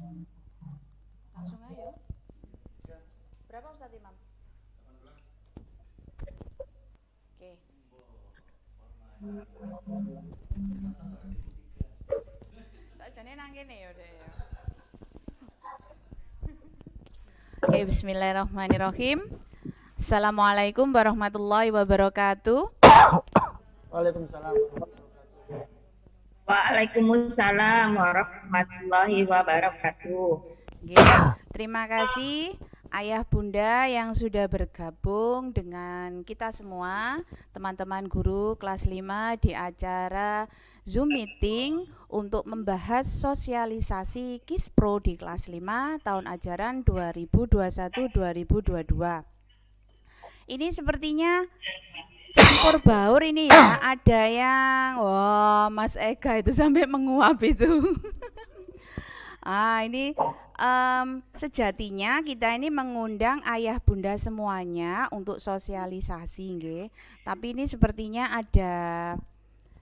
Langsung ayo. Berapa Ustadz Imam? Oke. Sakjane nang kene ya, Dek ya. Oke, bismillahirrahmanirrahim. Assalamualaikum warahmatullahi wabarakatuh. Waalaikumsalam. Waalaikumsalam warahmatullahi wabarakatuh. Oke, terima kasih Ayah Bunda yang sudah bergabung dengan kita semua, teman-teman guru kelas 5 di acara Zoom meeting untuk membahas sosialisasi Kispro di kelas 5 tahun ajaran 2021-2022. Ini sepertinya campur baur ini ya, ada yang wah Mas Ega itu sampai menguap itu. Ini sejatinya kita ini mengundang ayah bunda semuanya untuk sosialisasi nggih. Tapi ini sepertinya ada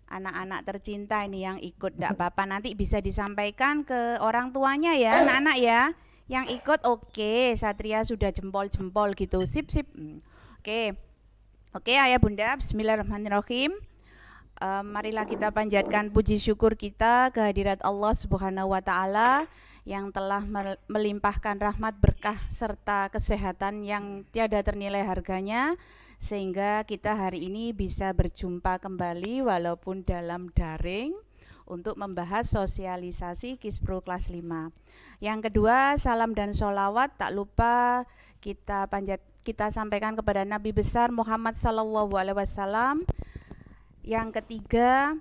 anak-anak tercinta ini yang ikut. Enggak apa-apa, nanti bisa disampaikan ke orang tuanya ya, anak-anak ya. Yang ikut oke, Satria sudah jempol-jempol gitu. Sip sip. Oke. Oke, ayah bunda, bismillahirrahmanirrahim. Marilah kita panjatkan puji syukur kita kehadirat Allah Subhanahu wa taala yang telah melimpahkan rahmat berkah serta kesehatan yang tiada ternilai harganya sehingga kita hari ini bisa berjumpa kembali walaupun dalam daring untuk membahas sosialisasi Kispro kelas 5. Yang kedua, salam dan sholawat tak lupa kita sampaikan kepada Nabi besar Muhammad sallallahu alaihi wasallam. Yang ketiga,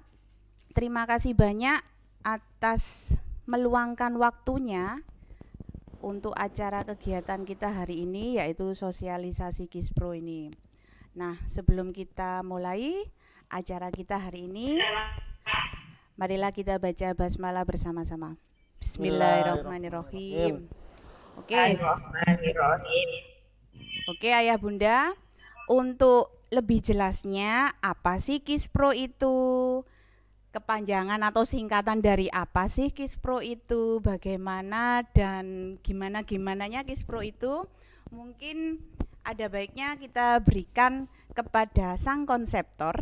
terima kasih banyak atas meluangkan waktunya untuk acara kegiatan kita hari ini yaitu sosialisasi Kispro ini. Nah, sebelum kita mulai acara kita hari ini, marilah kita baca basmalah bersama-sama. Bismillahirrahmanirrahim. Oke. Oke, ayah bunda, untuk lebih jelasnya apa sih Kispro itu? Kepanjangan atau singkatan dari apa sih Kispro itu? Bagaimana dan gimana-gimananya Kispro itu? Mungkin ada baiknya kita berikan kepada sang konseptor.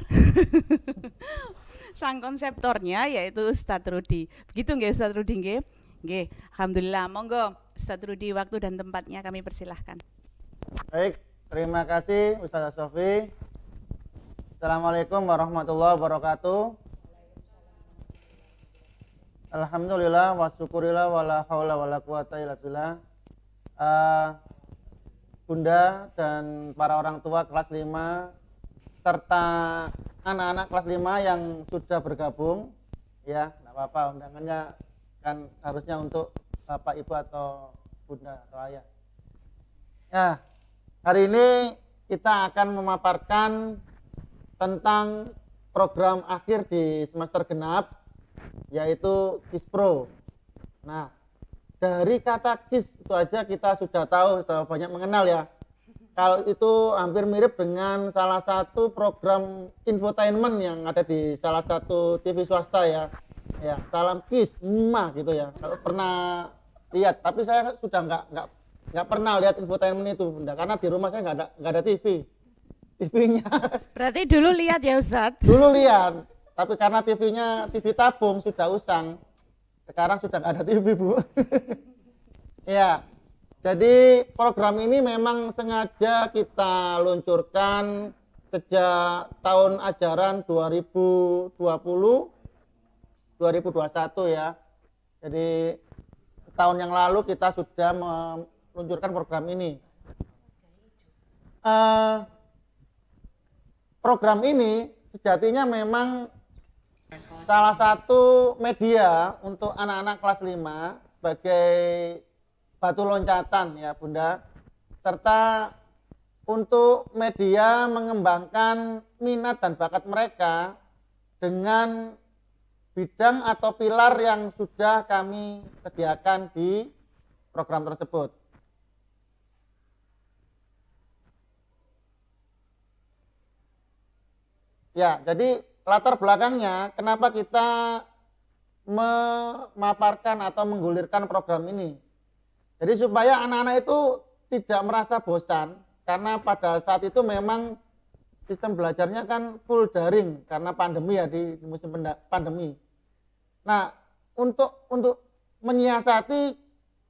Sang konseptornya yaitu Ustadz Rudi. Begitu nggih Ustadz Rudi nggih? Nggih, alhamdulillah. Monggo Ustadz Rudi, waktu dan tempatnya kami persilahkan. Baik, terima kasih Ustazah Sofi. Assalamualaikum warahmatullahi wabarakatuh. Alhamdulillah wa syukurillah wala haula wala quwata illa billah. Bunda dan para orang tua kelas 5 serta anak-anak kelas 5 yang sudah bergabung, ya, enggak apa-apa, undangannya kan harusnya untuk Bapak Ibu atau Bunda atau Ayah. Ya, hari ini kita akan memaparkan tentang program akhir di semester genap yaitu Kispro. Nah, dari kata Kis itu aja kita sudah tahu, sudah banyak mengenal ya. Kalau itu hampir mirip dengan salah satu program infotainment yang ada di salah satu TV swasta ya. Ya, Salam Kis, gitu ya. Kalau pernah lihat, tapi saya sudah nggak pernah lihat infotainment itu Bunda, karena di rumah saya nggak ada TV-nya. Berarti dulu lihat ya Ustadz? Dulu lihat, tapi karena TV-nya TV tabung sudah usang, sekarang sudah nggak ada TV Bu. Ya, jadi program ini memang sengaja kita luncurkan sejak tahun ajaran 2020-2021 ya. Jadi tahun yang lalu kita sudah meluncurkan program ini. Program ini sejatinya memang salah satu media untuk anak-anak kelas 5 sebagai batu loncatan ya Bunda, serta untuk media mengembangkan minat dan bakat mereka dengan bidang atau pilar yang sudah kami sediakan di program tersebut. Ya, jadi latar belakangnya kenapa kita memaparkan atau menggulirkan program ini. Jadi supaya anak-anak itu tidak merasa bosan, karena pada saat itu memang sistem belajarnya kan full daring karena pandemi ya, di musim pandemi. Nah, untuk menyiasati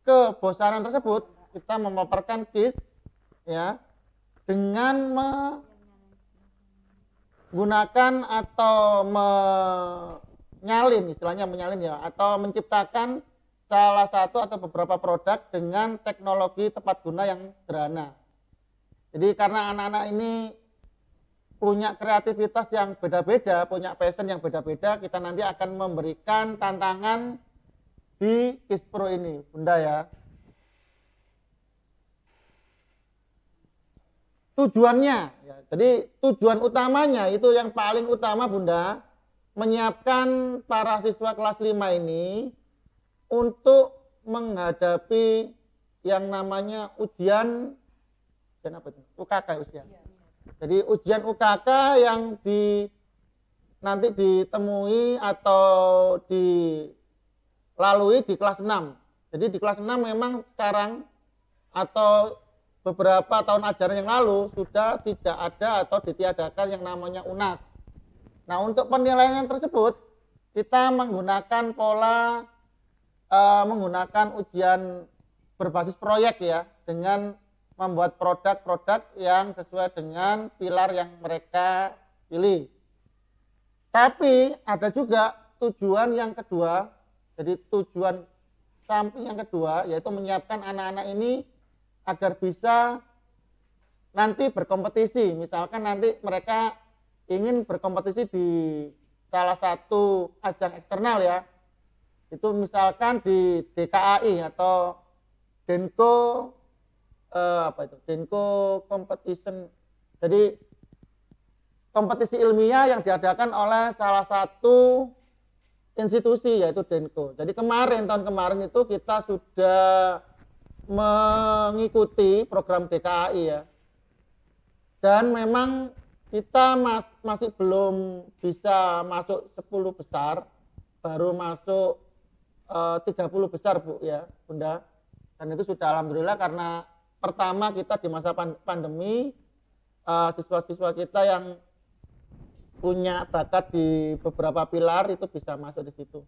kebosanan tersebut, kita memaparkan KIS ya dengan menggunakan atau istilahnya menyalin ya, atau menciptakan salah satu atau beberapa produk dengan teknologi tepat guna yang sederhana. Jadi karena anak-anak ini punya kreativitas yang beda-beda, punya passion yang beda-beda, kita nanti akan memberikan tantangan di KIS Pro ini, Bunda ya. Tujuannya, ya, jadi tujuan utamanya itu yang paling utama Bunda, menyiapkan para siswa kelas 5 ini untuk menghadapi yang namanya ujian apa itu? UKK ujian. Jadi ujian UKK yang nanti ditemui atau dilalui di kelas 6. Jadi di kelas 6 memang sekarang atau beberapa tahun ajaran yang lalu sudah tidak ada atau ditiadakan yang namanya UNAS. Nah, untuk penilaian tersebut kita menggunakan pola menggunakan ujian berbasis proyek ya, dengan membuat produk-produk yang sesuai dengan pilar yang mereka pilih. Tapi ada juga tujuan yang kedua, jadi tujuan samping yang kedua yaitu menyiapkan anak-anak ini agar bisa nanti berkompetisi. Misalkan nanti mereka ingin berkompetisi di salah satu ajang eksternal ya, itu misalkan di DKAI atau Denko Denko Competition. Jadi kompetisi ilmiah yang diadakan oleh salah satu institusi yaitu Denko. Jadi tahun kemarin itu kita sudah mengikuti program DKAI ya. Dan memang kita masih belum bisa masuk 10 besar, baru masuk 30 besar Bu ya, Bunda. Dan itu sudah alhamdulillah karena pertama kita di masa pandemi, siswa-siswa kita yang punya bakat di beberapa pilar itu bisa masuk di situ.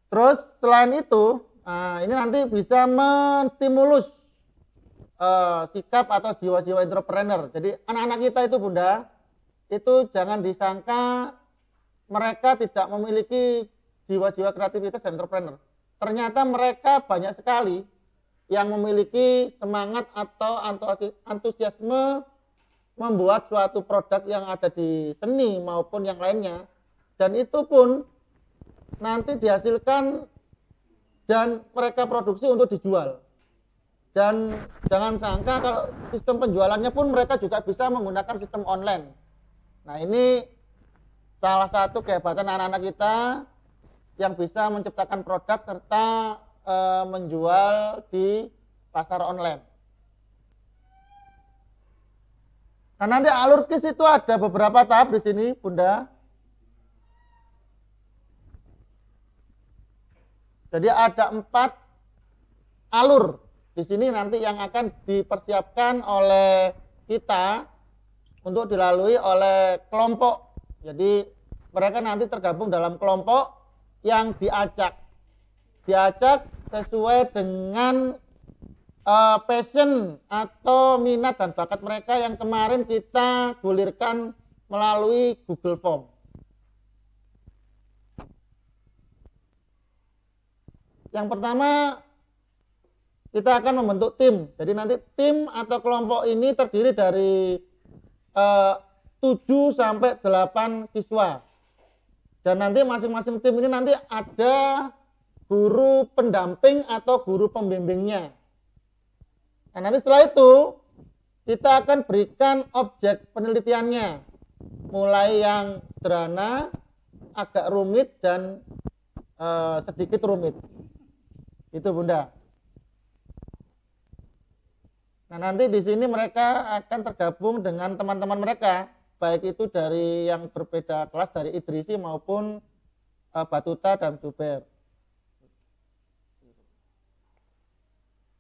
Terus selain itu, ini nanti bisa menstimulus sikap atau jiwa-jiwa entrepreneur. Jadi anak-anak kita itu Bunda, itu jangan disangka mereka tidak memiliki jiwa-jiwa kreativitas dan entrepreneur. Ternyata mereka banyak sekali yang memiliki semangat atau antusiasme membuat suatu produk yang ada di seni maupun yang lainnya, dan itu pun nanti dihasilkan dan mereka produksi untuk dijual. Dan jangan sangka kalau sistem penjualannya pun mereka juga bisa menggunakan sistem online. Nah, ini salah satu kehebatan anak-anak kita yang bisa menciptakan produk serta menjual di pasar online. Nah, nanti alur KIS itu ada beberapa tahap di sini, Bunda. Jadi ada 4 alur di sini nanti yang akan dipersiapkan oleh kita untuk dilalui oleh kelompok. Jadi mereka nanti tergabung dalam kelompok yang diacak sesuai dengan passion atau minat dan bakat mereka yang kemarin kita gulirkan melalui Google Form. Yang pertama kita akan membentuk tim. Jadi nanti tim atau kelompok ini terdiri dari 7 sampai 8 siswa. Dan nanti masing-masing tim ini nanti ada guru pendamping atau guru pembimbingnya. Nah, nanti setelah itu kita akan berikan objek penelitiannya, mulai yang sederhana, agak rumit dan sedikit rumit. Itu Bunda. Nah, nanti di sini mereka akan tergabung dengan teman-teman mereka baik itu dari yang berbeda kelas dari Idrisi maupun Batuta dan Zubair.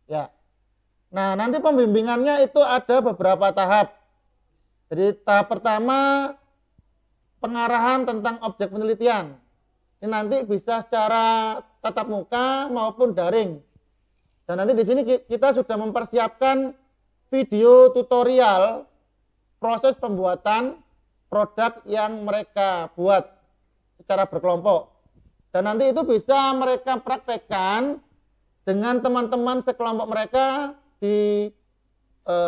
Ya. Nah, nanti pembimbingannya itu ada beberapa tahap. Jadi tahap pertama pengarahan tentang objek penelitian. Ini nanti bisa secara tatap muka maupun daring. Dan nanti di sini kita sudah mempersiapkan video tutorial proses pembuatan produk yang mereka buat secara berkelompok. Dan nanti itu bisa mereka praktekkan dengan teman-teman sekelompok mereka di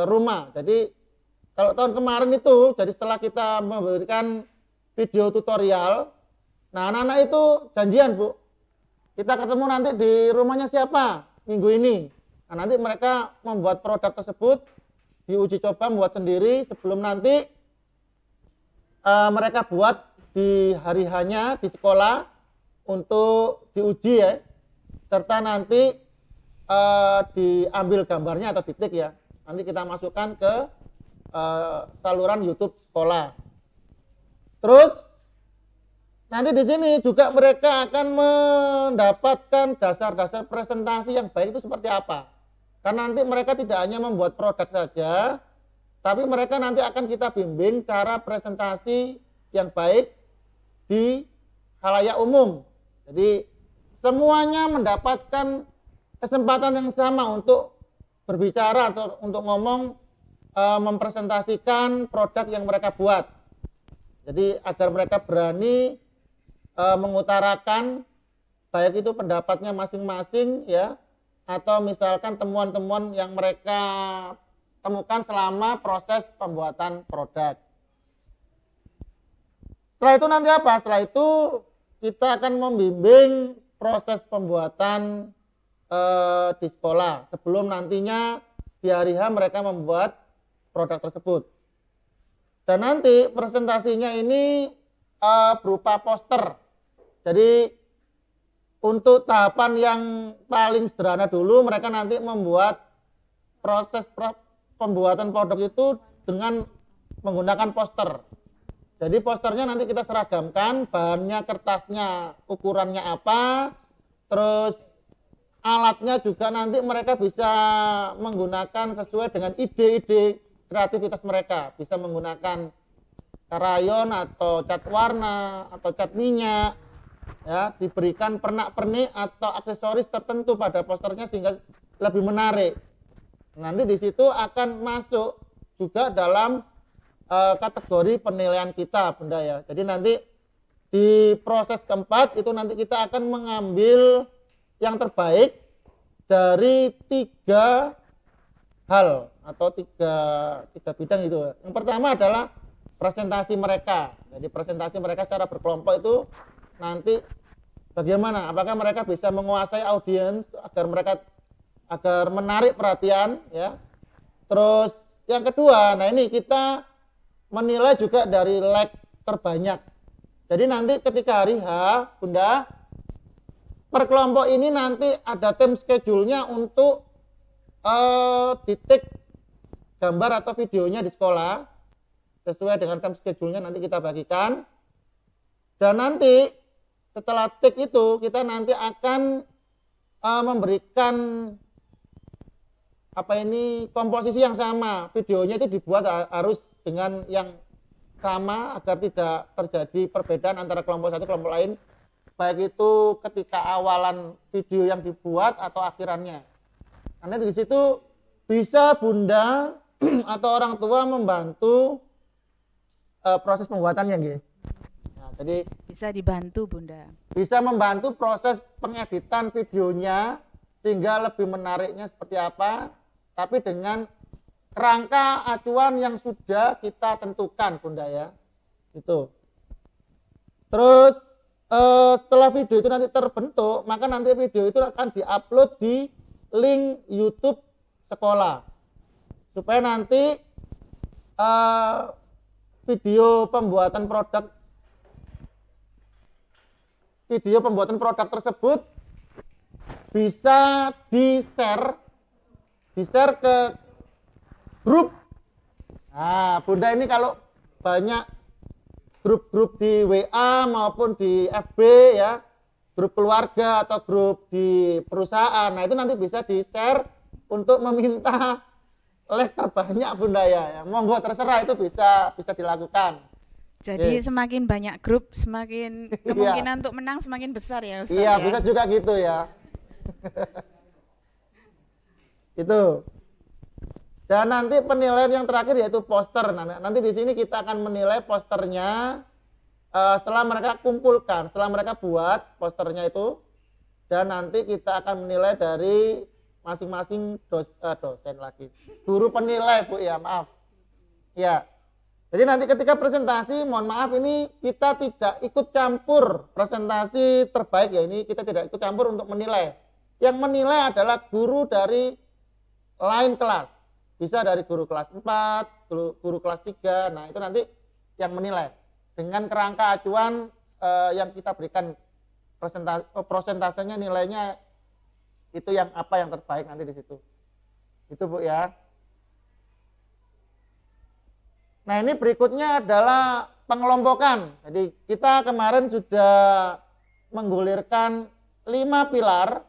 rumah. Jadi kalau tahun kemarin itu, jadi setelah kita memberikan video tutorial, nah anak-anak itu janjian Bu, kita ketemu nanti di rumahnya siapa minggu ini. Nah nanti mereka membuat produk tersebut, diuji coba membuat sendiri sebelum nanti mereka buat di hari hanya di sekolah untuk diuji ya, serta nanti diambil gambarnya atau titik ya, nanti kita masukkan ke saluran YouTube sekolah. Terus nanti di sini juga mereka akan mendapatkan dasar-dasar presentasi yang baik itu seperti apa. Karena nanti mereka tidak hanya membuat produk saja, tapi mereka nanti akan kita bimbing cara presentasi yang baik di khalayak umum. Jadi semuanya mendapatkan kesempatan yang sama untuk berbicara atau untuk ngomong, mempresentasikan produk yang mereka buat. Jadi agar mereka berani mengutarakan baik itu pendapatnya masing-masing ya, atau misalkan temuan-temuan yang mereka temukan selama proses pembuatan produk. Setelah itu nanti apa? Setelah itu kita akan membimbing proses pembuatan di sekolah sebelum nantinya di hari H mereka membuat produk tersebut. Dan nanti presentasinya ini berupa poster. Jadi untuk tahapan yang paling sederhana dulu, mereka nanti membuat proses pembuatan produk itu dengan menggunakan poster. Jadi posternya nanti kita seragamkan, bahannya, kertasnya, ukurannya apa, terus alatnya juga nanti mereka bisa menggunakan sesuai dengan ide-ide kreativitas mereka. Bisa menggunakan krayon atau cat warna atau cat minyak, ya, diberikan pernak-pernik atau aksesoris tertentu pada posternya sehingga lebih menarik. Nanti di situ akan masuk juga dalam kategori penilaian kita, Bunda ya. Jadi nanti di proses keempat itu nanti kita akan mengambil yang terbaik dari 3 hal atau tiga bidang itu. Yang pertama adalah presentasi mereka. Jadi presentasi mereka secara berkelompok itu nanti bagaimana? Apakah mereka bisa menguasai audiens agar menarik perhatian ya. Terus yang kedua, nah ini kita menilai juga dari like terbanyak. Jadi nanti ketika hari H, Bunda, per kelompok ini nanti ada time schedule-nya untuk titik gambar atau videonya di sekolah sesuai dengan time schedule-nya nanti kita bagikan. Dan nanti setelah tik itu kita nanti akan memberikan komposisi yang sama. Videonya itu dibuat harus dengan yang sama agar tidak terjadi perbedaan antara kelompok satu kelompok lain, baik itu ketika awalan video yang dibuat atau akhirannya. Karena di situ bisa Bunda atau orang tua membantu proses pembuatannya, gitu. Nah, jadi Bisa dibantu Bunda. bisa membantu proses pengeditan videonya sehingga lebih menariknya seperti apa, tapi dengan kerangka acuan yang sudah kita tentukan, Bunda ya. Itu. Terus setelah video itu nanti terbentuk, maka nanti video itu akan diupload di link YouTube sekolah supaya nanti video pembuatan produk tersebut bisa di-share ke grup. Nah, Bunda ini kalau banyak grup-grup di WA maupun di FB ya, grup keluarga atau grup di perusahaan. Nah itu nanti bisa di-share untuk meminta like terbanyak Bunda ya. Monggo terserah, itu bisa dilakukan. Jadi semakin banyak grup, semakin kemungkinan untuk menang semakin besar ya Ustaz. Iya, ya? bisa juga gitu ya. Itu. Dan nanti penilaian yang terakhir yaitu poster. Nanti di sini kita akan menilai posternya setelah mereka kumpulkan, setelah mereka buat posternya itu, dan nanti kita akan menilai dari masing-masing dosen lagi, guru penilai Bu ya, maaf. Ya. Jadi nanti ketika presentasi, mohon maaf ini kita tidak ikut campur presentasi terbaik ya, ini kita tidak ikut campur untuk menilai. Yang menilai adalah guru dari lain kelas. Bisa dari guru kelas 4, guru kelas 3. Nah, itu nanti yang menilai dengan kerangka acuan yang kita berikan prosentasenya, nilainya itu yang apa yang terbaik nanti di situ. Itu Bu ya. Nah, ini berikutnya adalah pengelompokan. Jadi kita kemarin sudah menggulirkan 5 pilar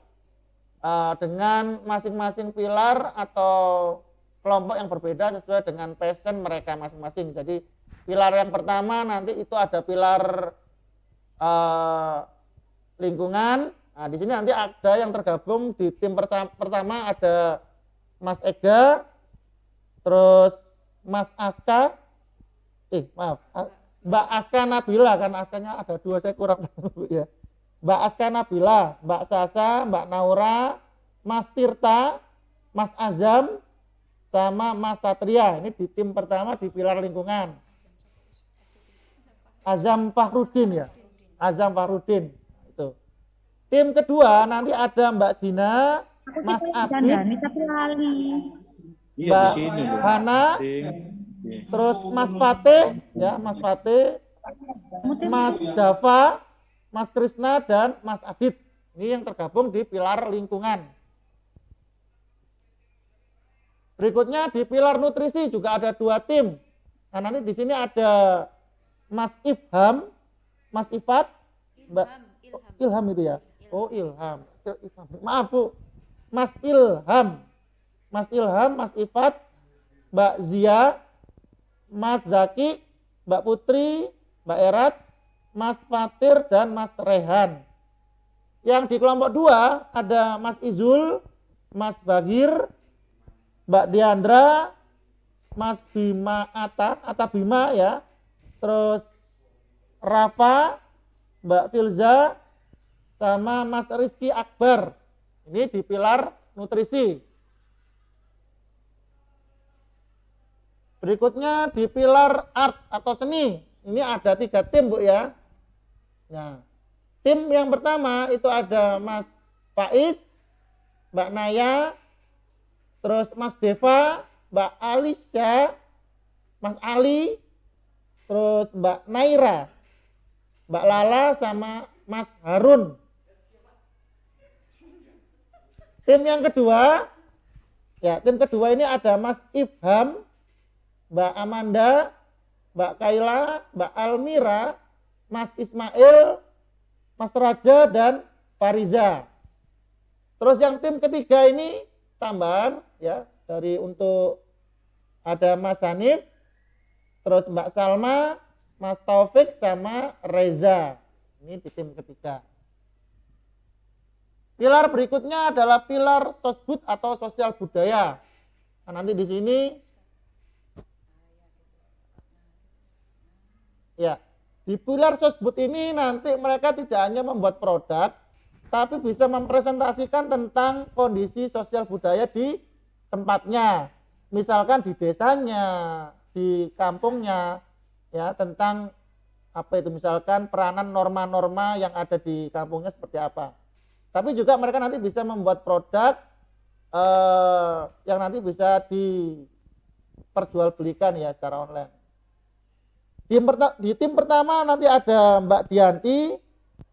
dengan masing-masing pilar atau kelompok yang berbeda sesuai dengan passion mereka masing-masing. Jadi pilar yang pertama nanti itu ada pilar lingkungan. Nah, di sini nanti ada yang tergabung di tim pertama ada Mas Ega, terus Mas Aska, Mbak Aska Nabila, kan Askanya ada 2 saya kurang tahu ya. Mbak Aska Nabila, Mbak Sasa, Mbak Naura, Mas Tirta, Mas Azam, sama Mas Satria. Ini di tim pertama di pilar lingkungan. Azam Fahrudin ya. Azam Fahrudin itu. Tim kedua nanti ada Mbak Dina, Mas Adit, Mbak Hana, terus Mas Fatih ya, Mas Fatih, Mas Dava, Mas Krisna, dan Mas Adit. Ini yang tergabung di pilar lingkungan. Berikutnya di pilar nutrisi juga ada 2 tim. Nah, nanti di sini ada Mas Ifham, Mas Ifat, Mbak Ilham itu ya. Oh, Ilham. Maaf Bu. Mas Ilham, Mas Ifat, Mbak Zia, Mas Zaki, Mbak Putri, Mbak Erat, Mas Fatir, dan Mas Rehan. Yang di kelompok 2 ada Mas Izul, Mas Bagir, Mbak Diandra, Mas Bima Atta Bima ya, terus Rafa, Mbak Filza, sama Mas Rizky Akbar. Ini di pilar nutrisi. Berikutnya di pilar art atau seni. Ini ada 3 tim Bu ya. Nah, tim yang pertama itu ada Mas Faiz, Mbak Naya, terus Mas Deva, Mbak Alisya, Mas Ali, terus Mbak Naira, Mbak Lala, sama Mas Harun. Tim yang kedua, ya tim kedua ini ada Mas Ifham, Mbak Amanda, Mbak Kaila, Mbak Almira, Mas Ismail, Mas Raja, dan Fariza. Terus yang tim ketiga ini tambahan ya, dari untuk ada Mas Hanif, terus Mbak Salma, Mas Taufik, sama Reza. Ini di tim ketiga. Pilar berikutnya adalah pilar sosbud atau sosial budaya. Nah, nanti di sini ya, di pilar sosbud ini nanti mereka tidak hanya membuat produk, tapi bisa mempresentasikan tentang kondisi sosial budaya di tempatnya. Misalkan di desanya, di kampungnya, ya, tentang apa itu, misalkan peranan norma-norma yang ada di kampungnya seperti apa. Tapi juga mereka nanti bisa membuat produk yang nanti bisa diperjualbelikan ya secara online. Di tim pertama nanti ada Mbak Dianti,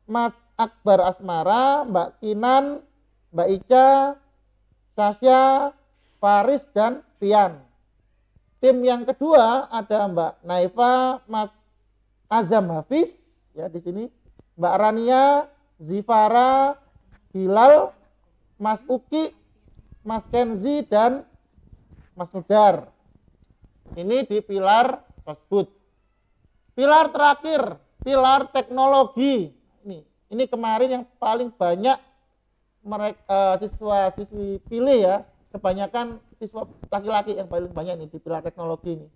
Mas Akbar Asmara, Mbak Kinan, Mbak Ica, Sasya, Faris, dan Pian. tim yang kedua ada Mbak Naifa, Mas Azam Hafiz ya di sini, Mbak Rania, Zifara, Hilal, Mas Uki, Mas Kenzi dan Mas Nudar. Ini di pilar tersebut. Pilar terakhir, pilar teknologi. Ini kemarin yang paling banyak mereka siswa-siswi pilih ya. Kebanyakan siswa laki-laki yang paling banyak nih di pilar teknologi ini.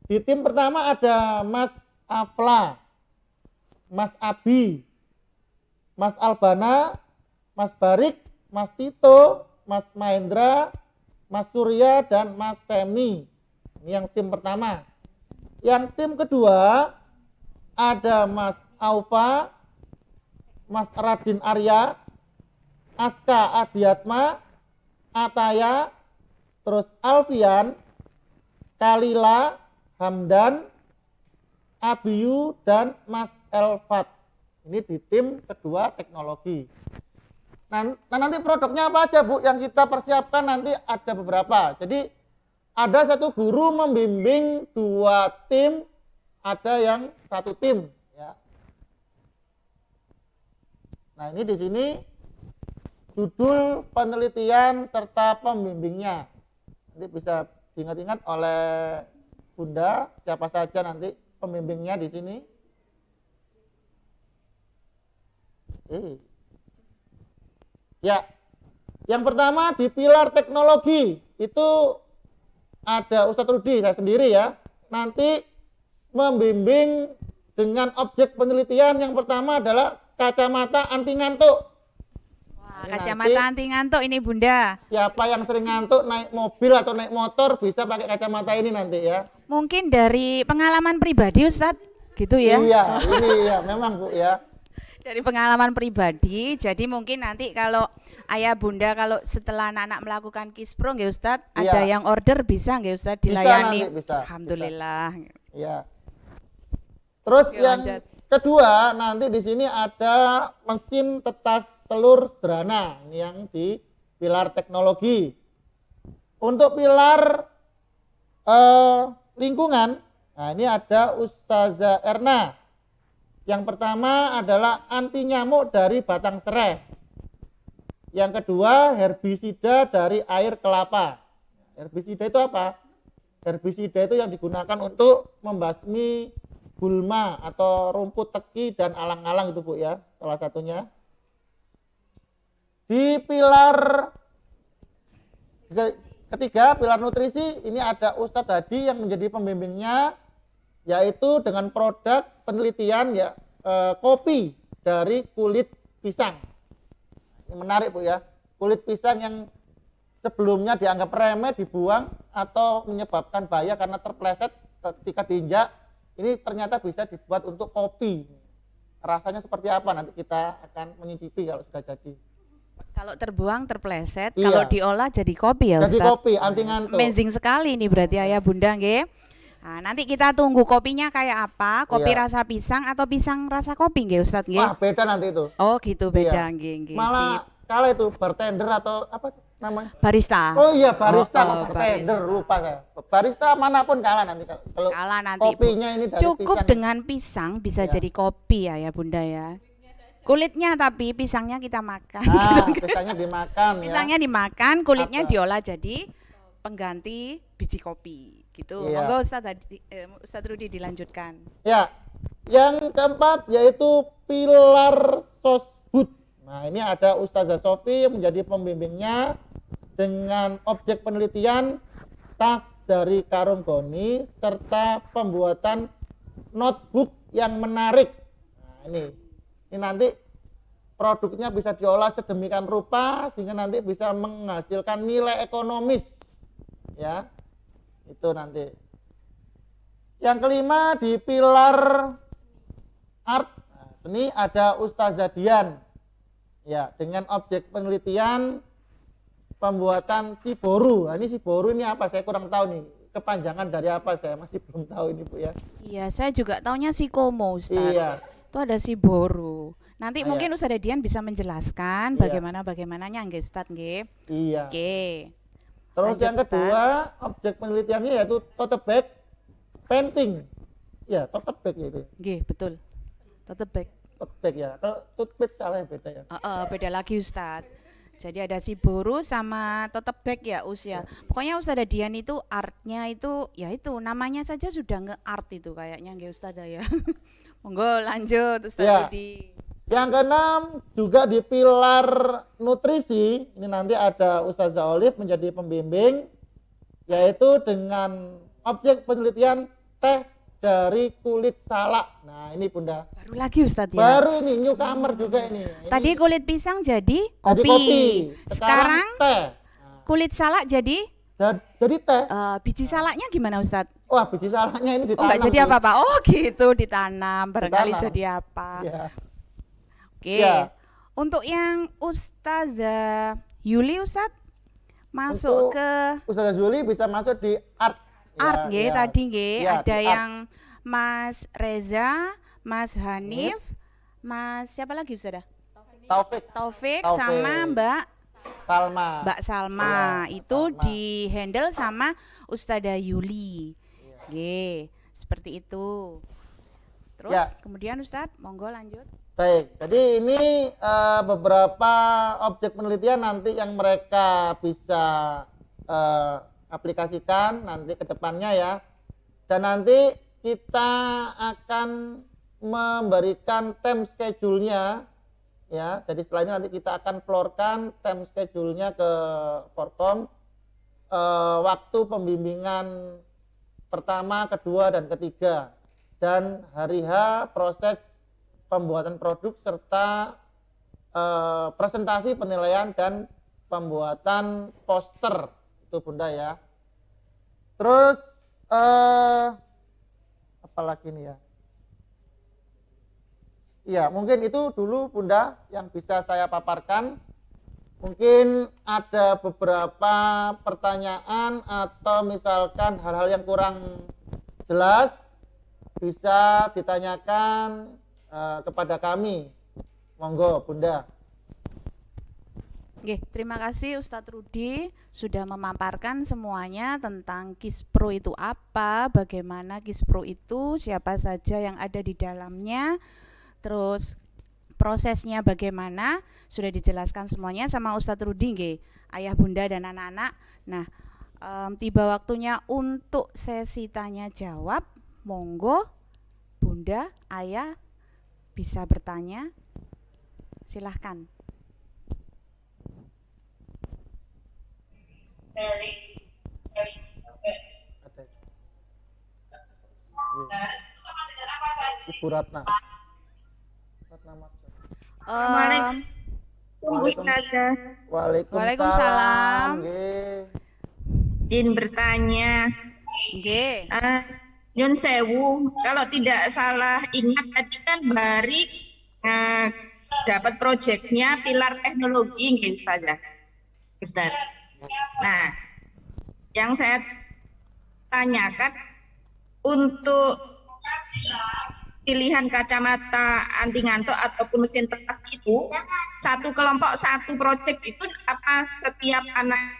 Di tim pertama ada Mas Afla, Mas Abi, Mas Albana, Mas Barik, Mas Tito, Mas Mahendra, Mas Surya dan Mas Semi. Ini yang tim pertama. Yang tim kedua ada Mas Aufa, Mas Radin Arya, Aska Adiatma, Ataya, terus Alfian, Kalila, Hamdan, Abiyu dan Mas Elfat. Ini di tim kedua teknologi. Nah, nanti produknya apa aja Bu yang kita persiapkan nanti ada beberapa. Jadi ada satu guru membimbing 2 tim, ada yang 1 tim ya. Nah, ini di sini judul penelitian serta pembimbingnya. Nanti bisa diingat-ingat oleh Bunda siapa saja nanti pembimbingnya di sini. Ya, yang pertama di pilar teknologi itu ada Ustadz Rudi, saya sendiri ya. Nanti membimbing dengan objek penelitian yang pertama adalah kacamata anti ngantuk. Wah, kacamata anti ngantuk ini Bunda. Siapa yang sering ngantuk naik mobil atau naik motor bisa pakai kacamata ini nanti ya. Mungkin dari pengalaman pribadi Ustadz, gitu ya? Iya, ini ya memang Bu ya. Dari pengalaman pribadi, jadi mungkin nanti kalau ayah bunda kalau setelah anak-anak melakukan kispro nggih Ustadz, Iya. ada yang order bisa nggih Ustadz Bisa dilayani? nanti, bisa, Alhamdulillah. Iya. Terus Oke, yang lanjut. kedua nanti di sini ada mesin tetas telur sederhana, ini yang di pilar teknologi. Untuk pilar lingkungan, nah ini ada Ustazah Erna. Yang pertama adalah anti nyamuk dari batang serai. Yang kedua herbisida dari air kelapa. Herbisida itu apa? Herbisida itu yang digunakan untuk membasmi gulma atau rumput teki dan alang-alang itu Bu ya, salah satunya. Di pilar ketiga, pilar nutrisi, ini ada Ustadz Hadi yang menjadi pembimbingnya, yaitu dengan produk penelitian ya kopi dari kulit pisang. Ini menarik Bu ya, kulit pisang yang sebelumnya dianggap remeh dibuang atau menyebabkan bahaya karena terpleset ketika diinjak, ini ternyata bisa dibuat untuk kopi. Rasanya seperti apa nanti kita akan menyicipi kalau sudah jadi. Kalau terbuang terpleset, Iya. kalau diolah jadi kopi ya Jadi Ustadz. kopi anti ngantuk. Amazing sekali nih berarti ayah bunda nggih. Nah, nanti kita tunggu kopinya kayak apa? Kopi Iya. rasa pisang atau pisang rasa kopi nggih Ustadz nggih? Wah, beda nanti itu. Oh gitu beda Iya. nggih nggih. Sip. Malah kalau itu bartender atau apa namanya? Barista. Oh iya barista, Oh, bartender lupa saya. Barista manapun kalah nanti kalau Kalah nanti Bu. kopinya ini dari Cukup pisang. dengan pisang bisa Ya. jadi kopi ya bunda ya. Kulitnya tapi pisangnya kita makan. Ah, gitu. pisangnya dimakan Pisangnya ya. dimakan, kulitnya Apa? diolah jadi pengganti biji kopi. Gitu. Iya. Monggo Ustadz Rudi dilanjutkan. Ya. Yang keempat yaitu pilar sosbud. Nah, ini ada Ustazah Sofi yang menjadi pembimbingnya dengan objek penelitian tas dari karung goni serta pembuatan notebook yang menarik. Nah, ini nanti produknya bisa diolah sedemikian rupa sehingga nanti bisa menghasilkan nilai ekonomis. Ya. Itu nanti. Yang kelima di pilar art seni ada Ustazah Dian. Ya, dengan objek penelitian pembuatan siboru. Nah, ini siboru ini apa? Saya kurang tahu nih. Kepanjangan dari apa saya masih belum tahu ini Bu ya. Iya, saya juga taunya si Komo Ustadz. Iya. Itu ada si Boru. Nanti Ah, mungkin Ustadz Dian bisa menjelaskan Iya. bagaimananya nggih Ustadz nggih. Iya. Oke. Terus Lanjut, yang kedua, objek penelitiannya yaitu tote bag painting. Ya, tote bag itu. Nggih, betul. Tote bag. Tote bag ya. Kalau toothpaste salah ya, beda ya. Beda lagi Ustadz. Jadi ada si boru sama tote bag ya ya. Pokoknya Ustazah Dian itu artnya itu ya itu namanya saja sudah nge-art itu kayaknya nggih Ustazah ya. Monggo lanjut Ustaz Ya. Budi. Yang keenam juga di pilar nutrisi, ini nanti ada Ustazah Olive menjadi pembimbing, yaitu dengan objek penelitian teh dari kulit salak. Nah ini Bunda, Baru lagi Ustadz ya. baru ini newcomer juga ini. Tadi kulit pisang jadi Jadi kopi. Sekarang Sekarang teh. kulit salak jadi Jadi teh. biji salaknya gimana Ustadz? Wah biji salaknya ini Oh ditanam. enggak jadi terus. apa-apa. Oh gitu ditanam. Barangkali Ditanam. jadi apa. Ya. Oke. Ya. Untuk yang Ustazah Yuli Ustadz masuk Untuk ke Ustazah Zuli bisa masuk di art. art nggih tadi nggih Ya, ada di art. yang Mas Reza, Mas Hanif, Mas siapa lagi Ustazah? Taufik Taufik Taufik. sama Salma. Mbak Salma Iya, itu Salma. di handle sama Ustazah Yuli. Iya. Nggih, seperti itu. Terus Ya. kemudian Ustadz, monggo lanjut. Baik, jadi ini beberapa objek penelitian nanti yang mereka bisa aplikasikan nanti ke depannya ya. Dan nanti kita akan memberikan time schedule-nya ya. Jadi setelah ini nanti kita akan floorkan time schedule-nya ke Forkom. Waktu pembimbingan pertama, kedua, dan ketiga. Dan hari H proses pembuatan produk serta presentasi penilaian dan pembuatan poster itu Bunda ya. Terus apa lagi nih ya? Iya mungkin itu dulu Bunda yang bisa saya paparkan. Mungkin ada beberapa pertanyaan atau misalkan hal-hal yang kurang jelas bisa ditanyakan kepada kami. Monggo Bunda. Oke, terima kasih Ustadz Rudi sudah memaparkan semuanya tentang Kispro itu apa, bagaimana Kispro itu, siapa saja yang ada di dalamnya, terus prosesnya bagaimana, sudah dijelaskan semuanya sama Ustadz Rudi nggih, ayah bunda dan anak-anak. Nah, tiba waktunya untuk sesi tanya jawab, monggo bunda, ayah bisa bertanya, silahkan. Ibu Ratna. Ratna Magda. Assalamualaikum Ustazah. Waalaikumsalam. Nggih. Izin bertanya. Nggih. Nyun sewu, kalau tidak salah ingat tadi kan Barik dapat proyeknya pilar teknologi nggih Ustazah. Ustaz. Nah, yang saya tanyakan untuk pilihan kacamata anti ngantuk ataupun mesin teras itu satu kelompok satu proyek itu apa setiap anak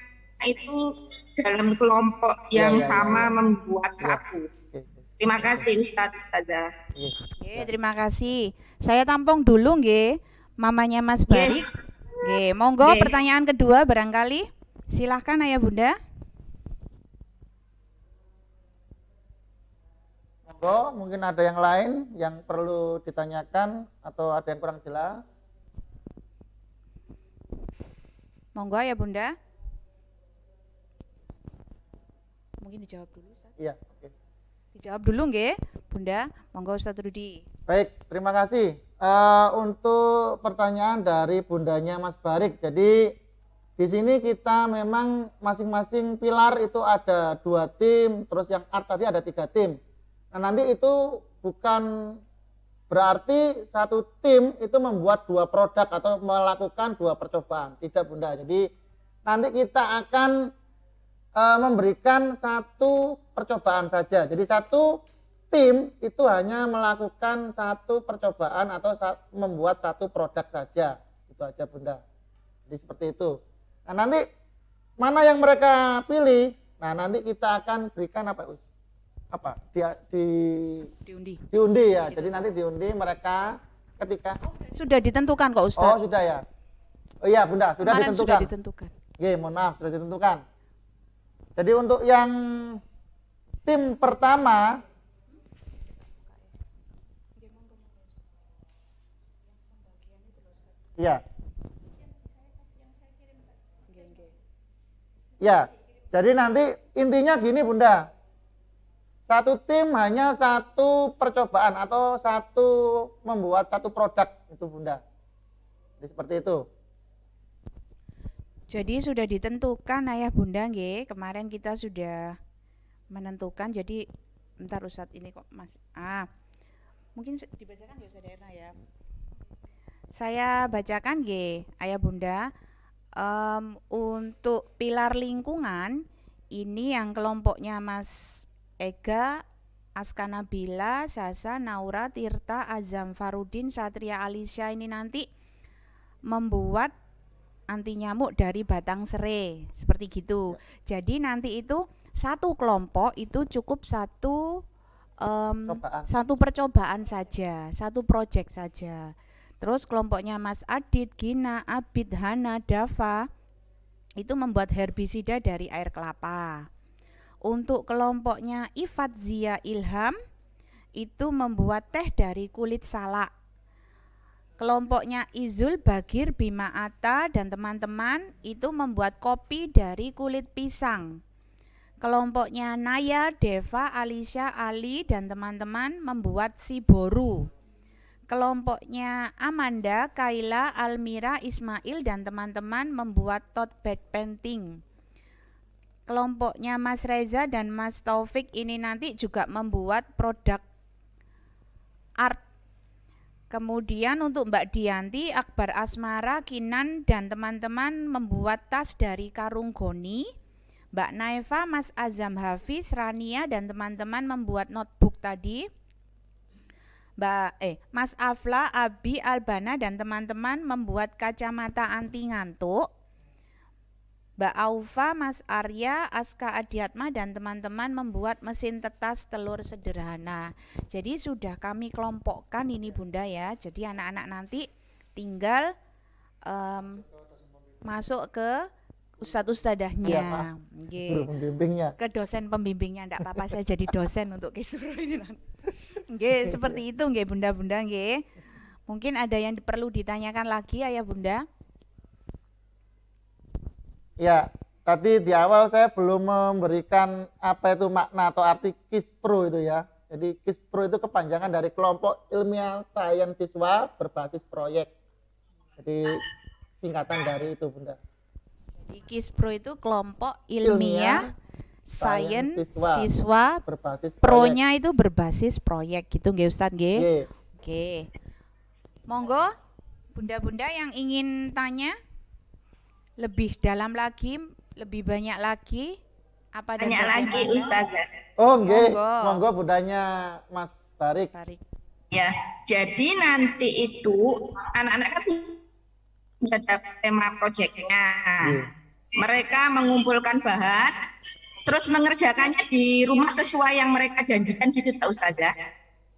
itu dalam kelompok yang sama membuat satu. Terima kasih Ustazah. Oke, terima kasih. Saya tampung dulu nggih, mamanya Mas Barik. Nggih, monggo Nggih. pertanyaan kedua barangkali. Silahkan ayah bunda. Monggo, mungkin ada yang lain yang perlu ditanyakan atau ada yang kurang jelas. Monggo ayah bunda. Mungkin dijawab dulu Ustaz. Iya, oke. Dijawab dulu nggih, Bunda. Monggo Ustaz Rudi. Baik, terima kasih. Untuk pertanyaan dari bundanya Mas Barik. Jadi di sini kita memang masing-masing pilar itu ada 2 tim, terus yang art tadi ada 3 tim. Nah nanti itu bukan berarti satu tim itu membuat 2 produk atau melakukan 2 percobaan. Tidak Bunda. Jadi nanti kita akan memberikan 1 percobaan saja. Jadi satu tim itu hanya melakukan 1 percobaan atau membuat 1 produk saja. Itu aja Bunda. Jadi seperti itu. Nah nanti mana yang mereka pilih, nah nanti kita akan berikan apa diundi ya. Jadi nanti diundi mereka ketika Sudah ditentukan kok oh Ustadz. sudah ya. Oh iya Bunda, sudah Kemarin ditentukan. sudah ditentukan. Oke, mohon maaf sudah ditentukan. Jadi untuk yang tim pertama ya. Ya. Jadi nanti intinya gini Bunda. Satu tim hanya satu percobaan atau membuat satu produk itu Bunda. Jadi seperti itu. Jadi sudah ditentukan Ayah Bunda nggih. Kemarin kita sudah menentukan. Jadi bentar Ustadz ini kok Mas. Mungkin dibacakan nggak Ustadz Erna ya. Saya bacakan nggih Ayah Bunda. Untuk pilar lingkungan ini yang kelompoknya Mas Ega, Aska Nabila, Sasa, Naura, Tirta, Azam Farudin, Satria Alisya ini nanti membuat anti nyamuk dari batang serai seperti gitu. Jadi nanti itu satu kelompok itu cukup satu percobaan saja, satu project saja. Terus kelompoknya Mas Adit, Gina, Abid, Hana, Dava itu membuat herbisida dari air kelapa. Untuk kelompoknya Ifat, Zia, Ilham itu membuat teh dari kulit salak. Kelompoknya Izul, Bagir, Bima Atta dan teman-teman itu membuat kopi dari kulit pisang. Kelompoknya Naya, Deva, Alisya, Ali dan teman-teman membuat siboru. Kelompoknya Amanda, Kaila, Almira, Ismail dan teman-teman membuat tote bag painting. Kelompoknya Mas Reza dan Mas Taufik ini nanti juga membuat produk art. Kemudian untuk Mbak Dianti, Akbar Asmara, Kinan dan teman-teman membuat tas dari karung goni. Mbak Naifa, Mas Azam Hafiz, Rania dan teman-teman membuat notebook tadi. Mas Afla, Abi, Albana dan teman-teman membuat kacamata anti ngantuk. Mbak Aufa, Mas Arya, Aska Adiatma dan teman-teman membuat mesin tetas telur sederhana. Jadi sudah kami kelompokkan ini Bunda ya. Jadi anak-anak nanti tinggal masuk ke ustadz-ustadahnya, ke dosen pembimbingnya. Enggak apa-apa saya jadi dosen untuk Kisuro ini nanti. Nggih, seperti itu nggih Bunda-bunda nggih. Mungkin ada yang perlu ditanyakan lagi Ayah Bunda? Ya, tadi di awal saya belum memberikan apa itu makna atau arti KISPRO itu ya. Jadi KISPRO itu kepanjangan dari Kelompok Ilmiah Sains Siswa Berbasis Proyek. Jadi singkatan dari itu Bunda. Jadi KISPRO itu kelompok ilmiah sains siswa berbasis pro-nya itu berbasis proyek gitu nggih Ustadz nggih. Yeah. Oke. Monggo Bunda-bunda yang ingin tanya lebih dalam lagi, lebih banyak lagi apa dan Banyak lagi Ustazah. Oh nggih, monggo Bundanya Mas Barik. Ya, jadi nanti itu anak-anak kan sudah dapat tema proyeknya. Mereka mengumpulkan bahan, terus mengerjakannya di rumah sesuai yang mereka janjikan gitu tak Ustazah.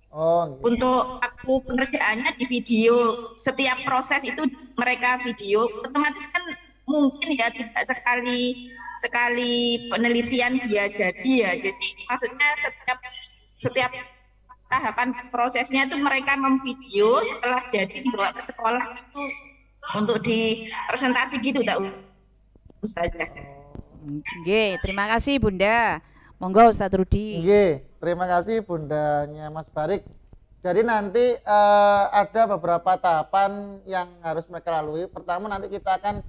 Oh, gitu. Untuk waktu pengerjaannya di video, setiap proses itu mereka video, otomatis kan mungkin ya tidak sekali penelitian dia jadi ya. Jadi maksudnya setiap tahapan prosesnya itu mereka memvideo, setelah jadi dibawa ke sekolah itu untuk dipresentasi gitu tak Ustazah. Nggih, terima kasih Bunda. Monggo Ustadz Rudi. Nggih, terima kasih Bundanya Mas Barik. Jadi nanti ada beberapa tahapan yang harus mereka lalui. Pertama nanti kita akan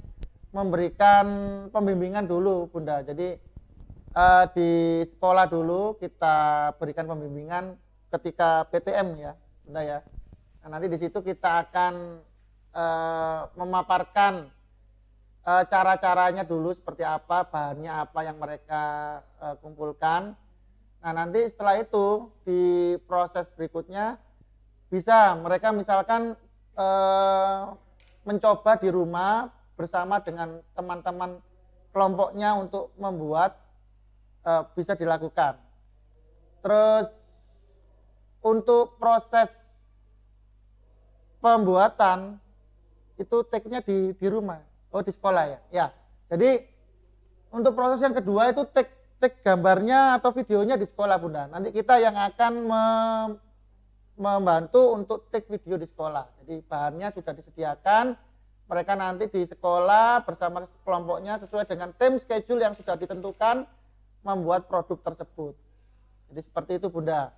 memberikan pembimbingan dulu Bunda. Jadi di sekolah dulu kita berikan pembimbingan ketika PTM ya Bunda ya. Nah, nanti di situ kita akan memaparkan cara-caranya dulu seperti apa, bahannya apa yang mereka kumpulkan. Nah nanti setelah itu di proses berikutnya bisa mereka misalkan mencoba di rumah bersama dengan teman-teman kelompoknya untuk membuat bisa dilakukan. Terus untuk proses pembuatan itu take-nya di rumah, di sekolah ya. Ya, jadi untuk proses yang kedua itu take gambarnya atau videonya di sekolah Bunda. Nanti kita yang akan membantu untuk take video di sekolah. Jadi bahannya sudah disediakan, mereka nanti di sekolah bersama kelompoknya sesuai dengan time schedule yang sudah ditentukan membuat produk tersebut. Jadi seperti itu Bunda.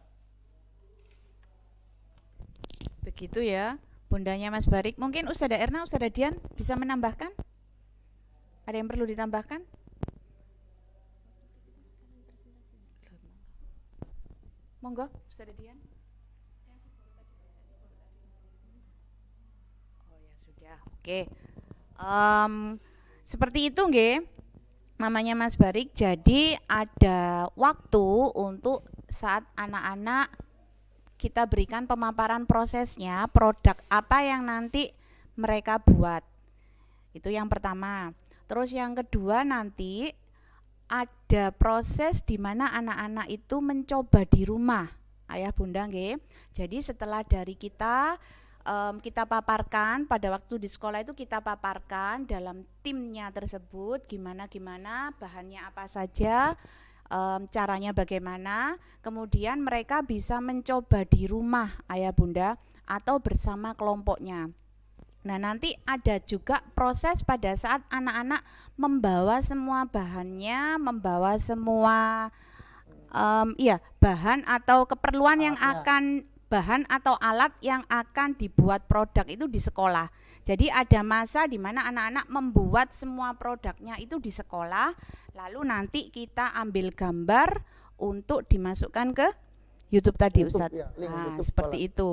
Begitu ya Bundanya Mas Barik. Mungkin Ustazah Erna, Ustazah Dian bisa menambahkan? Ada yang perlu ditambahkan? Monggo Ustazah Dian. Oh ya sudah, oke. Seperti itu nggih. Namanya Mas Barik, jadi ada waktu untuk saat anak-anak kita berikan pemaparan prosesnya, produk apa yang nanti mereka buat. Itu yang pertama. Terus yang kedua nanti ada proses di mana anak-anak itu mencoba di rumah. Ayah Bunda nggih. Jadi setelah dari kita paparkan pada waktu di sekolah itu kita paparkan dalam timnya tersebut gimana bahannya apa saja, caranya bagaimana, kemudian mereka bisa mencoba di rumah Ayah Bunda atau bersama kelompoknya. Nah nanti ada juga proses pada saat anak-anak membawa semua bahannya, membawa semua bahan atau keperluan yang akan bahan atau alat yang akan dibuat produk itu di sekolah. Jadi ada masa di mana anak-anak membuat semua produknya itu di sekolah, lalu nanti kita ambil gambar untuk dimasukkan ke YouTube tadi Ustadz. Ya, nah, YouTube seperti sekolah. itu.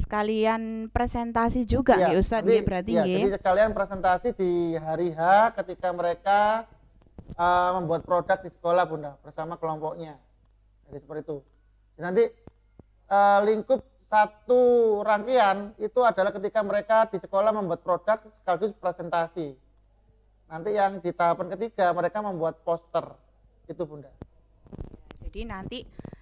Sekalian presentasi juga Ya, nggih Ustadz nggih berarti nggih. Jadi sekalian presentasi di hari H ketika mereka membuat produk di sekolah Bunda bersama kelompoknya. Jadi seperti itu. Nanti lingkup satu rangkaian itu adalah ketika mereka di sekolah membuat produk sekaligus presentasi. Nanti yang di tahapan ketiga mereka membuat poster. Itu Bunda. Jadi nanti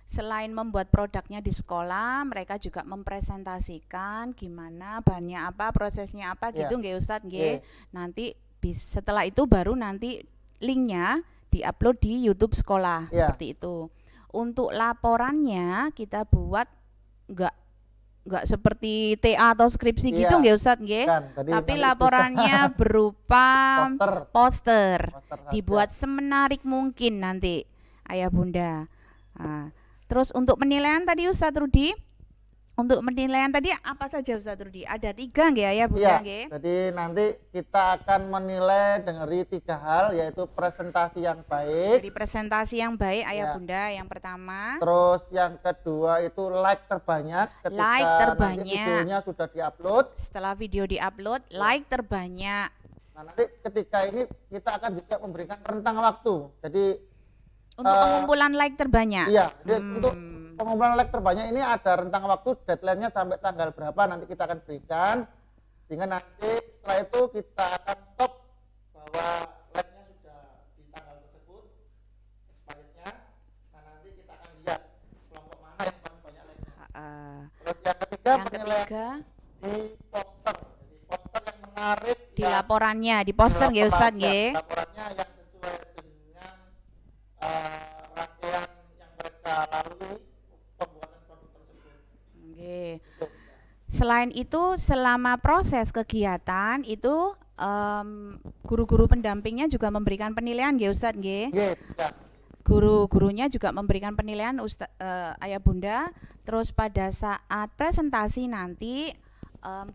selain membuat produknya di sekolah, mereka juga mempresentasikan gimana bahannya apa, prosesnya apa gitu nggih Ustadz nggih. Nanti setelah itu baru nanti linknya diupload di YouTube sekolah seperti itu. Untuk laporannya kita buat enggak seperti TA atau skripsi gitu nggih Ustadz nggih. Tapi laporannya berupa poster. Dibuat semenarik mungkin nanti Ayah Bunda. Nah, terus untuk penilaian tadi Ustadz Rudi, untuk penilaian tadi apa saja Ustadz Rudi? Ada 3 nggih Ayah Bunda nggih? Jadi nanti kita akan menilai dari 3 hal, yaitu presentasi yang baik. Dari presentasi yang baik Ayah Bunda yang pertama. Terus yang kedua itu like terbanyak ketika nanti videonya sudah diupload. Setelah video diupload, like terbanyak. Nah nanti ketika ini kita akan juga memberikan rentang waktu. Jadi untuk pengumpulan like terbanyak. Iya, untuk pengumpulan like terbanyak ini ada rentang waktu, deadline-nya sampai tanggal berapa nanti kita akan berikan, sehingga nanti setelah itu kita akan stop bahwa like-nya sudah di tanggal tersebut expirednya. Nah nanti kita akan lihat kelompok mana yang paling banyak like-nya. Terus yang ketiga di poster. Jadi poster yang menarik di laporannya, di poster nggih Ustadz nggih. Laporannya yang sesuai dengan rangkaian yang mereka lalui pembuatan produk tersebut. Selain itu selama proses kegiatan itu guru-guru pendampingnya juga memberikan penilaian nggih Ustadz nggih. Guru-gurunya juga memberikan penilaian Ayah Bunda. Terus pada saat presentasi nanti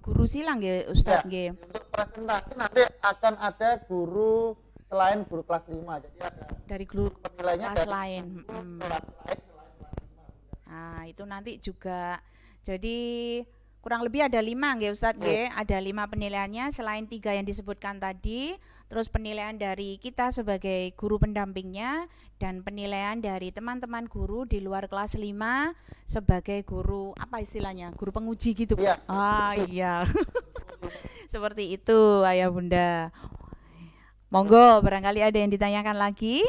guru silang nggih Ustadz nggih. Untuk presentasi nanti akan ada guru selain guru kelas 5. Jadi ada dari guru penilainya kelas dari lain. Kelas lain selain kelas 5. Nah, itu nanti juga jadi kurang lebih ada 5 nggih Ustadz nggih. Ada 5 penilaiannya selain 3 yang disebutkan tadi. Terus penilaian dari kita sebagai guru pendampingnya dan penilaian dari teman-teman guru di luar kelas 5 sebagai guru apa istilahnya? Guru penguji gitu. Iya. Iya. Seperti itu Ayah Bunda. Monggo, barangkali ada yang ditanyakan lagi.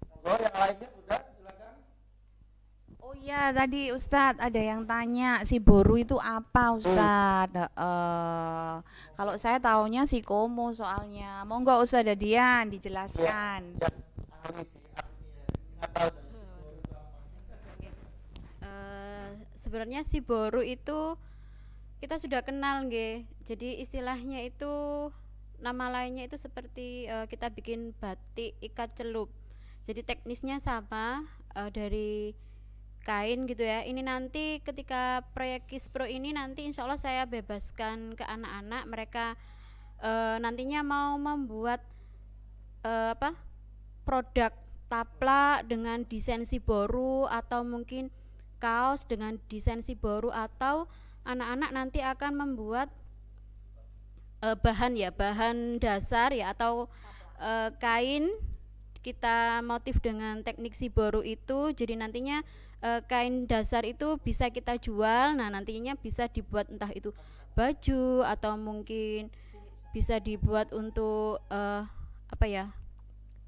Monggo yang lainnya Bunda, silakan. Oh iya, tadi Ustadz ada yang tanya si boru itu apa Ustadz? Kalau saya taunya si komo soalnya. Monggo Ustadz Dadian dijelaskan. Ya, ahli di ahli ya. Nggak tahu dari Sebenarnya si boru itu kita sudah kenal nggih. Jadi istilahnya itu nama lainnya itu seperti kita bikin batik ikat celup. Jadi teknisnya sama dari kain gitu ya. Ini nanti ketika proyek Kispro ini nanti insya Allah saya bebaskan ke anak-anak, mereka nantinya mau membuat produk taplak dengan desain si boru, atau mungkin kaos dengan desain si boru, atau anak-anak nanti akan membuat bahan dasar ya, atau kain kita motif dengan teknik si boru itu. Jadi nantinya kain dasar itu bisa kita jual. Nah nantinya bisa dibuat entah itu baju, atau mungkin bisa dibuat untuk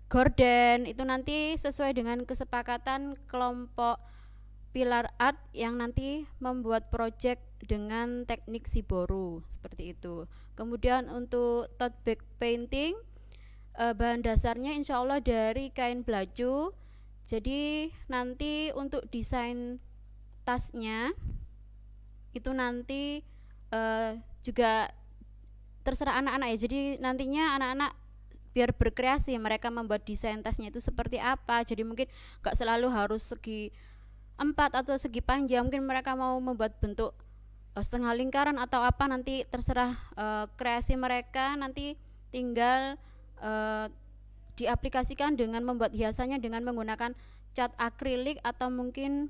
gorden. Itu nanti sesuai dengan kesepakatan kelompok Pilar Art yang nanti membuat project dengan teknik si boru seperti itu. Kemudian untuk tote bag painting, bahan dasarnya insya Allah dari kain belaju. Jadi nanti untuk desain tasnya itu nanti juga terserah anak-anak ya. Jadi nantinya anak-anak biar berkreasi, mereka membuat desain tasnya itu seperti apa. Jadi mungkin gak selalu harus segi 4 atau segi panjang, mungkin mereka mau membuat bentuk setengah lingkaran atau apa, nanti terserah kreasi mereka. Nanti tinggal diaplikasikan dengan membuat hiasannya dengan menggunakan cat akrilik, atau mungkin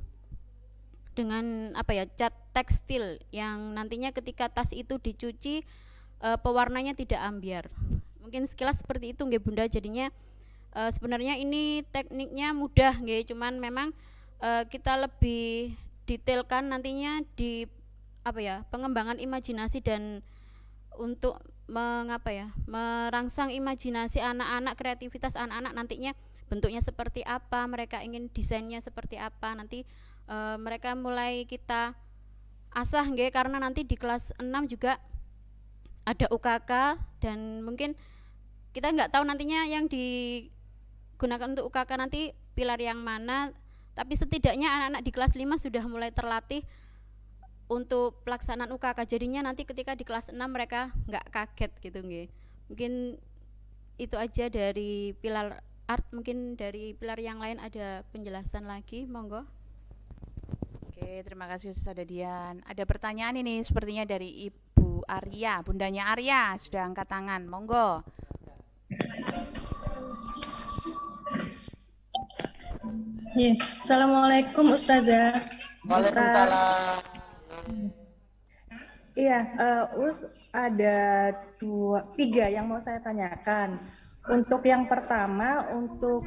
dengan cat tekstil yang nantinya ketika tas itu dicuci pewarnanya tidak ambiar. Mungkin sekilas seperti itu nggih Bunda. Jadinya sebenarnya ini tekniknya mudah nggih, cuman memang kita lebih detailkan nantinya di pengembangan imajinasi dan untuk merangsang imajinasi anak-anak, kreativitas anak-anak nantinya bentuknya seperti apa, mereka ingin desainnya seperti apa. Nanti mereka mulai kita asah nggih, karena nanti di kelas 6 juga ada UKK, dan mungkin kita nggak tahu nantinya yang digunakan untuk UKK nanti pilar yang mana. Tapi setidaknya anak-anak di kelas 5 sudah mulai terlatih untuk pelaksanaan UKK. Jadinya nanti ketika di kelas 6 mereka nggak kaget gitu nggih. Mungkin itu aja dari pilar art. Mungkin dari pilar yang lain ada penjelasan lagi, monggo. Oke, terima kasih Ustaz Dadian. Ada pertanyaan ini sepertinya dari Ibu Arya, bundanya Arya sudah angkat tangan. Monggo. Ya, Assalamualaikum Ustazah. Waalaikumsalam. Iya, ada 3 yang mau saya tanyakan. Untuk yang pertama, untuk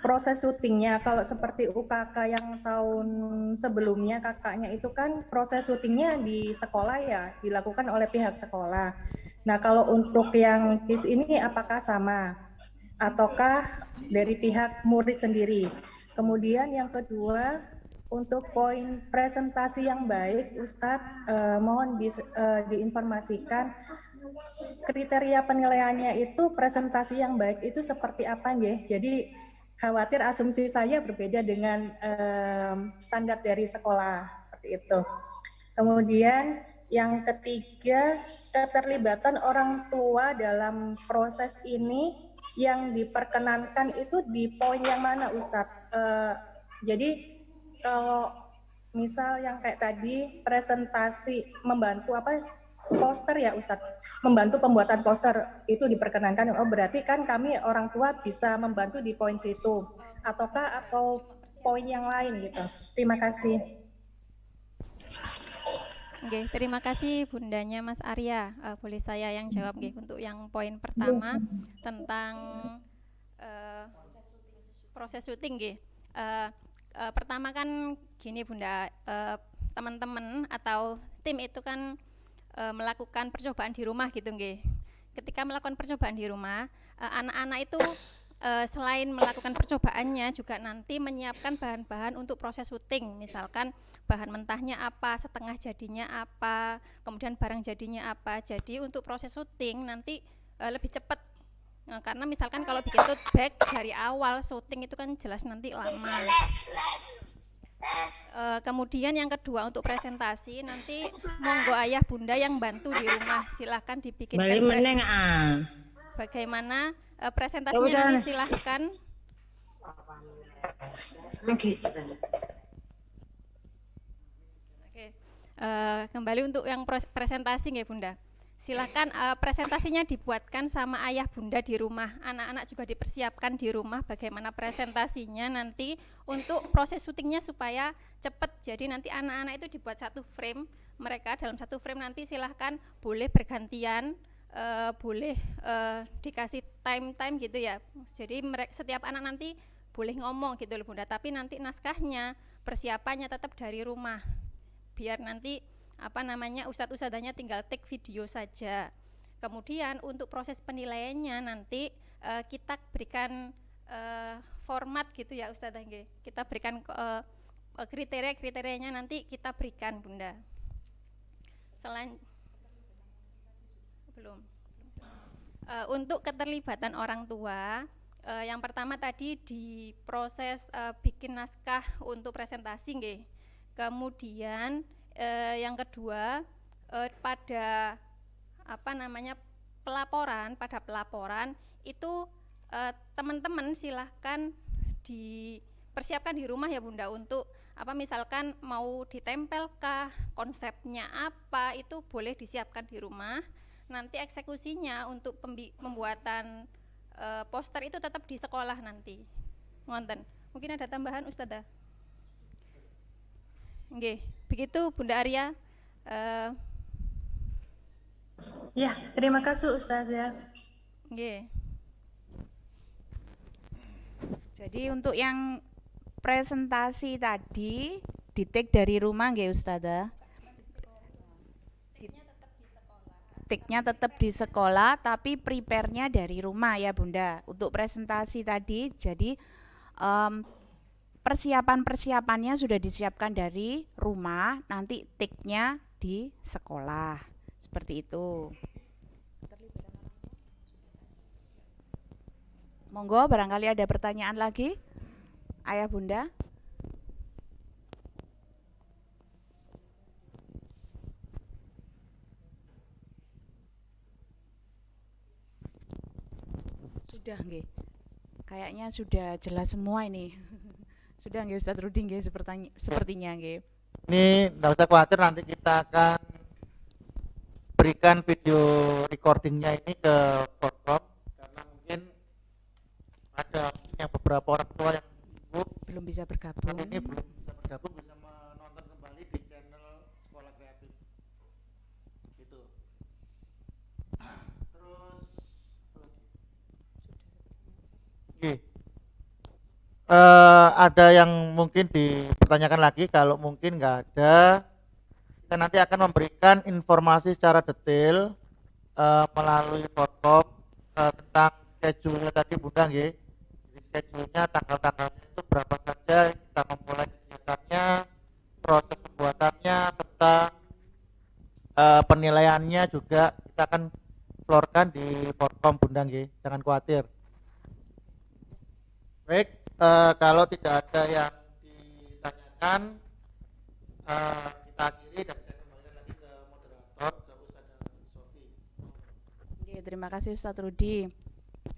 proses syutingnya, kalau seperti UKK yang tahun sebelumnya kakaknya itu kan proses syutingnya di sekolah ya, dilakukan oleh pihak sekolah. Nah, kalau untuk yang KIS ini apakah sama? Ataukah dari pihak murid sendiri? Kemudian yang kedua, untuk poin presentasi yang baik, Ustadz mohon diinformasikan kriteria penilaiannya itu presentasi yang baik itu seperti apa nggih? Jadi khawatir asumsi saya berbeda dengan standar dari sekolah seperti itu. Kemudian yang ketiga, keterlibatan orang tua dalam proses ini yang diperkenankan itu di poin yang mana Ustadz? Jadi kalau misal yang kayak tadi presentasi membantu poster ya Ustadz, membantu pembuatan poster itu diperkenankan. Oh berarti kan kami orang tua bisa membantu di poin situ, atau poin yang lain gitu. Terima kasih. Oke, terima kasih bundanya Mas Arya. Boleh saya yang jawab nggih untuk yang poin pertama tentang proses syuting nggih. Pertama kan gini Bunda, teman-teman atau tim itu kan melakukan percobaan di rumah gitu nggih. Ketika melakukan percobaan di rumah, anak-anak itu selain melakukan percobaannya juga nanti menyiapkan bahan-bahan untuk proses syuting, misalkan bahan mentahnya apa, setengah jadinya apa, kemudian barang jadinya apa. Jadi untuk proses syuting nanti lebih cepat. Karena misalkan kalau bikin tote bag dari awal syuting itu kan jelas nanti lama. Kemudian yang kedua untuk presentasi nanti monggo ayah bunda yang bantu di rumah silahkan dibikinkan bagaimana presentasinya nanti silahkan. Oke, kembali untuk yang presentasi nggih bunda. Silakan presentasinya dibuatkan sama ayah bunda di rumah. Anak-anak juga dipersiapkan di rumah bagaimana presentasinya nanti untuk proses syutingnya supaya cepat. Jadi nanti anak-anak itu dibuat satu frame. Mereka dalam satu frame nanti silahkan boleh bergantian, boleh dikasih time gitu ya. Jadi setiap anak nanti boleh ngomong gitu loh bunda. Tapi nanti naskahnya, persiapannya tetap dari rumah. Biar nanti ustadz-ustadzanya tinggal take video saja. Kemudian untuk proses penilaiannya nanti kita berikan format gitu ya ustadzah nggih. Kita berikan kriteria-kriterianya nanti kita berikan bunda. Untuk keterlibatan orang tua, yang pertama tadi di proses bikin naskah untuk presentasi nggih. Kemudian yang kedua pada pelaporan itu teman-teman silahkan dipersiapkan di rumah ya bunda untuk misalkan mau ditempelkah, konsepnya apa itu boleh disiapkan di rumah. Nanti eksekusinya untuk pembuatan poster itu tetap di sekolah nanti. Ngonten. Mungkin ada tambahan ustadzah? Nggih, begitu Bunda Arya. Ya, terima kasih Ustazah. Nggih. Jadi untuk yang presentasi tadi di-take dari rumah nggih Ustazah? Take-nya tetap di sekolah tapi prepare-nya dari rumah ya Bunda. Untuk presentasi tadi jadi persiapan-persiapannya sudah disiapkan dari rumah, nanti take-nya di sekolah. Seperti itu. Monggo barangkali ada pertanyaan lagi? Ayah Bunda? Sudah nggih. Kayaknya sudah jelas semua ini. Sudah nggih Ustadz Rudi nggih sepertinya nggih. Ini enggak usah khawatir, nanti kita akan berikan video recordingnya ini ke Forkom karena mungkin ada yang beberapa orang tua yang sibuk Belum bisa bergabung. ini belum bisa bergabung, bisa menonton kembali di channel Sekolah Kreatif gitu. Terus ada yang mungkin dipertanyakan lagi. Kalau mungkin nggak ada, kita nanti akan memberikan informasi secara detail melalui Forkom tentang schedule-nya tadi Bunda nggih. Jadi schedule-nya, tanggal-tanggalnya itu berapa saja kita memulai kegiatannya, proses pembuatannya serta penilaiannya juga kita akan florkan di Forkom Bunda nggih. Jangan khawatir. Baik, kalau tidak ada yang ditanyakan, kita akhiri dan saya kembalikan lagi ke moderator, ke Ustazah Sofi. Oke, terima kasih Ustadz Rudi.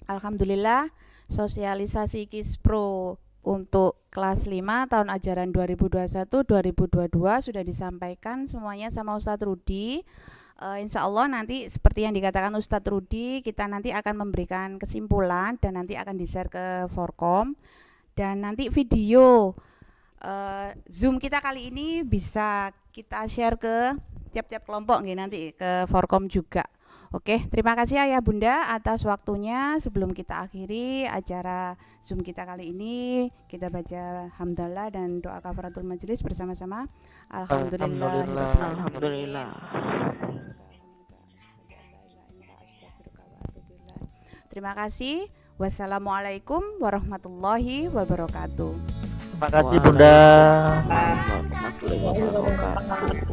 Alhamdulillah sosialisasi Kispro untuk kelas 5 tahun ajaran 2021-2022 sudah disampaikan semuanya sama Ustadz Rudi. Insya Allah nanti seperti yang dikatakan Ustadz Rudi, kita nanti akan memberikan kesimpulan dan nanti akan di-share ke Forkom. Dan nanti video Zoom kita kali ini bisa kita share ke tiap-tiap kelompok nggih, nanti ke Forkom juga. Oke, terima kasih Ayah Bunda atas waktunya. Sebelum kita akhiri acara Zoom kita kali ini, kita baca hamdalah dan doa kafaratul majelis bersama-sama. Alhamdulillah. Alhamdulillah. Terima kasih. Wassalamualaikum warahmatullahi wabarakatuh. Terima kasih Bunda. Waalaikumsalam warahmatullahi wabarakatuh.